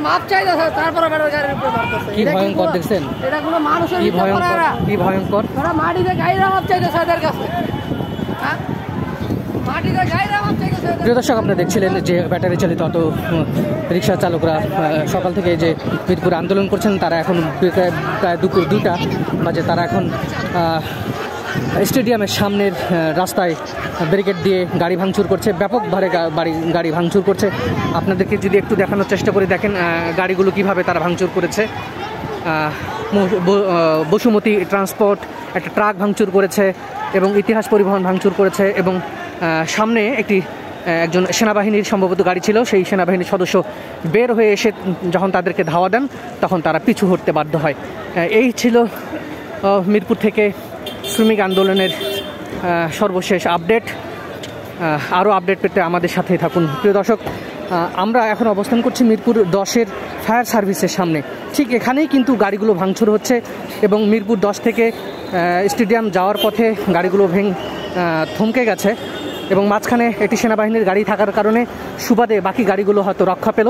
মাপ চাইতেছে তারপরে গাড়ির উপরে মারতেছে। কি ভয়ঙ্কর দেখছেন, এটা কোনো মানুষের কি ভয়ঙ্কর, কি ভয়ঙ্কর। ওরা মাটিতে গাড়ির মাপ চাইতেছে এদের কাছে, মাটিতে গাড়ির মাপ চাইতেছে। প্রিয় দর্শক, আপনারা দেখছিলেন যে ব্যাটারি চালিত অটো রিক্সা চালকরা সকাল থেকে যে মিরপুরে আন্দোলন করছেন, তারা এখন প্রায় দুপুর 2টা বাজে তারা এখন স্টেডিয়ামের সামনের রাস্তায় ব্যারিকেড দিয়ে গাড়ি ভাঙচুর করছে, ব্যাপক ভারে গাড়ি ভাঙচুর করছে। আপনাদেরকে যদি একটু দেখানোর চেষ্টা করে, দেখেন গাড়িগুলো কিভাবে তারা ভাঙচুর করেছে। বসুমতী ট্রান্সপোর্ট একটা ট্রাক ভাঙচুর করেছে এবং ইতিহাস পরিবহন ভাঙচুর করেছে এবং সামনে একজন সেনাবাহিনীর সম্ভবত গাড়ি ছিল, সেই সেনাবাহিনীর সদস্য বের হয়ে এসে যখন তাদেরকে ধাওয়া দেন তখন তারা পিছু হটতে বাধ্য হয়। এই ছিল মিরপুর থেকে শ্রমিক আন্দোলনের সর্বশেষ আপডেট। আরও আপডেট পেতে আমাদের সাথেই থাকুন। প্রিয় দর্শক, আমরা এখন অবস্থান করছি মিরপুর 10-এর ফায়ার সার্ভিসের সামনে। ঠিক এখানেই কিন্তু গাড়িগুলো ভাঙচুর হচ্ছে এবং মিরপুর 10 থেকে স্টেডিয়াম যাওয়ার পথে গাড়িগুলো থমকে গেছে এবং মাঝখানে একটি সেনাবাহিনীর গাড়ি থাকার কারণে সুবাদে বাকি গাড়িগুলো হয়তো রক্ষা পেল।